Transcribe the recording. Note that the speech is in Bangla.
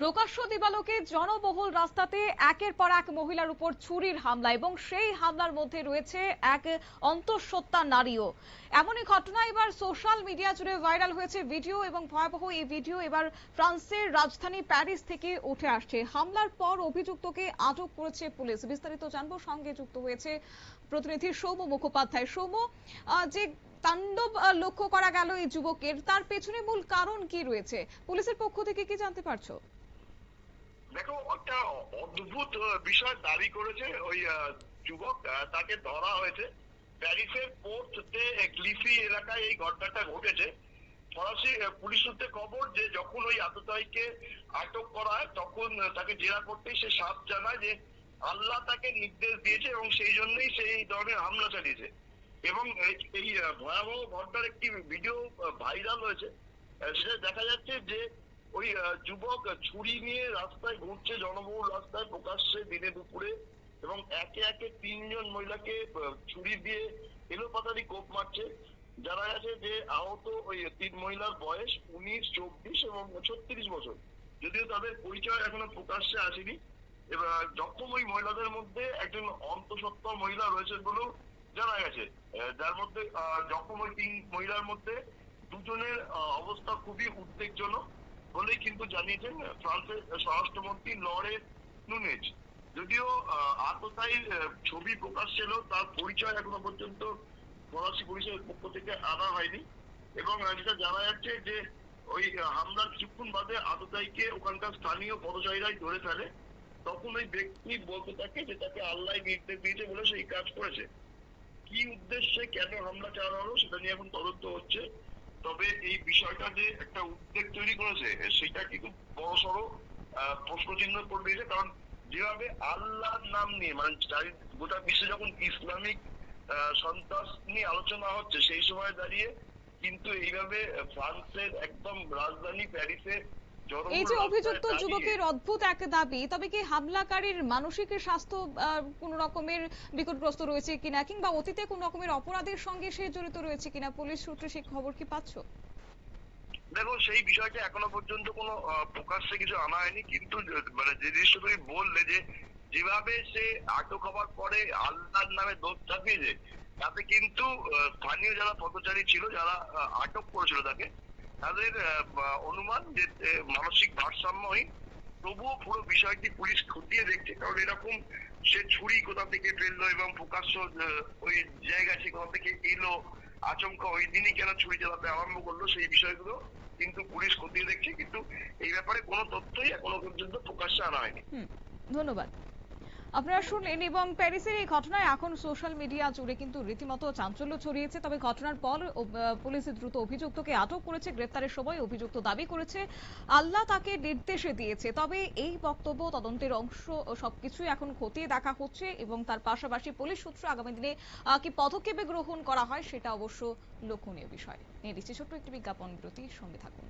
প্রকাশ্য দিবালোকে জনবহুল রাস্তাতে একের পর এক মহিলার উপর ছুরির হামলা এবং সেই হামলার মধ্যে রয়েছে এক অন্তঃসত্ত্বা নারীও। এমনই ঘটনা এবার সোশ্যাল মিডিয়া জুড়ে ভাইরাল হয়েছে ভিডিও এবং ভয়াবহ এই ভিডিও এবার ফ্রান্সের রাজধানী প্যারিস থেকে উঠে আসছে। হামলার পর অভিযুক্তকে আটক করেছে পুলিশ। বিস্তারিত জানবো, সঙ্গে যুক্ত হয়েছে প্রতিনিধি সৌম্য মুখোপাধ্যায়। সৌম্য, যে তাণ্ডব লক্ষ্য করা গেল এই যুবকের, তার পেছনে মূল কারণ কি রয়েছে, পুলিশের পক্ষ থেকে কি জানতে পারছো? দেখো, একটা অদ্ভুত বিষয় দাবি করেছে ওই যুবক। তাকে ধরা হয়েছে প্যারিসের পোর্ট দে ক্লিফি এলাকায়। এই ঘটনাটা ঘটেছে। ফরাসি পুলিশ সূত্রে খবর যে যখন ওই আততায়ীকে আটক করা হয় তখন তাকে জেরা করতেই সে সাফ জানায় যে আল্লাহ তাকে নির্দেশ দিয়েছে এবং সেই জন্যই সেই ধরনের হামলা চালিয়েছে। এবং এই ভয়াবহ ঘটনার একটি ভিডিও ভাইরাল হয়েছে। সেটা দেখা যাচ্ছে যে ওই যুবক ছুরি নিয়ে রাস্তায় ঘুরছে, জনবহুল রাস্তায় প্রকাশ্যে দিনে দুপুরে, এবং একে একে 3জন মহিলাকে ছুরি দিয়ে এলোপাতাড়ি কোপ মারছে। জানা গেছে যে আহত ওই 3 মহিলার বয়স 19, 24 এবং 36 বছর। যদিও তাদের পরিচয় এখনো প্রকাশ্যে আসেনি। এবার জখম ওই মহিলাদের মধ্যে একজন অন্তঃসত্ত্বা মহিলা রয়েছে বলেও জানা গেছে। যার মধ্যে জখম ওই 3 মহিলার মধ্যে দুজনের অবস্থা খুবই উদ্বেগজনক বলেই কিন্তু জানিয়েছেন ফ্রান্সের স্বরাষ্ট্রমন্ত্রী লরে নুনেজ। যদিও আততায়ীর ছবি প্রকাশ এলো, তার পরিচয় এখনো পর্যন্ত ফরাসি পুলিশের পক্ষ থেকে আনা হয়নি। এবং যেটা জানা যাচ্ছে যে ওই হামলার কিছুক্ষণ বাদে আততায়ীকে ওখানকার স্থানীয় পথচারীরাই ধরে ফেলে। তখন ওই ব্যক্তি বলতে থাকে যে তাকে আল্লাহ নির্দেশ দিয়েছে বলে সেই কাজ করেছে। কি উদ্দেশ্যে কেন হামলা চালানো হলো সেটা নিয়ে এখন তদন্ত হচ্ছে। তবে এই বিষয়টা যে একটা উদ্বেগ তৈরি করেছে সেটা কিন্তু বড়সড় প্রশ্নচিহ্ন করে দিয়েছে। কারণ যেভাবে আল্লাহর নাম নিয়ে, মানে গোটা বিশ্বে যখন ইসলামিক সন্ত্রাস নিয়ে আলোচনা হচ্ছে সেই সময় দাঁড়িয়ে কিন্তু এইভাবে ফ্রান্সের একদম রাজধানী প্যারিসে এই যে অভিযুক্ত যুবকের অদ্ভুত এক দাবি, তবে কি হামলাকারীর মানসিক স্বাস্থ্য কোন রকমের বিপদগ্রস্ত রয়েছে কিনা, কিংবা অতীতে কোন রকমের অপরাধের সঙ্গে সে জড়িত রয়েছে কিনা, পুলিশ সূত্রে সেই খবর কি পাচ্ছো? দেখো, সেই বিষয়টা এখনো পর্যন্ত কোনো প্রকাশ্যে কিছু আনা হয়নি। কিন্তু মানে যে জিনিসটা তুমি বললে যে যেভাবে সে আটক হওয়ার পরে আল্লাহর নামে দোষ চাপিয়েছে, তাতে কিন্তু স্থানীয় যারা পথচারী ছিল, যারা আটক করেছিল তাকে, তাদের অনুমান যে মানসিক ভারসাম্যহীন। তবুও পুরো বিষয়টি পুলিশ খতিয়ে দেখছে। কারণ এরকম সে ছুরি কোথা থেকে ফেললো এবং প্রকাশ্য ওই জায়গায় সে কোথা থেকে এলো, আচমকা ওই দিনই কেন ছুরি চালাতে আরম্ভ করলো, সেই বিষয়গুলো কিন্তু পুলিশ খতিয়ে দেখছে। কিন্তু এই ব্যাপারে কোনো তথ্যই এখনো পর্যন্ত প্রকাশ্যে আনা হয়নি। ধন্যবাদ। আপনারা শুনলেন, এবং প্যারিসের এই ঘটনায় এখন সোশ্যাল মিডিয়া জুড়ে কিন্তু রীতিমতো চাঞ্চল্য ছড়িয়েছে। তবে ঘটনার পর পুলিশ দ্রুত অভিযুক্তকে আটক করেছে। গ্রেপ্তারের সময় অভিযুক্ত দাবি করেছে আল্লাহ তাকে নির্দেশে দিয়েছে। তবে এই বক্তব্য তদন্তের অংশ, সবকিছুই এখন খতিয়ে দেখা হচ্ছে এবং তার পাশাপাশি পুলিশ সূত্রে আগামী দিনে কি পদক্ষেপে গ্রহণ করা হয় সেটা অবশ্য লক্ষণীয় বিষয়। নিয়ে দিচ্ছি ছোট্ট একটি বিজ্ঞাপন বিরতি, সঙ্গে থাকুন।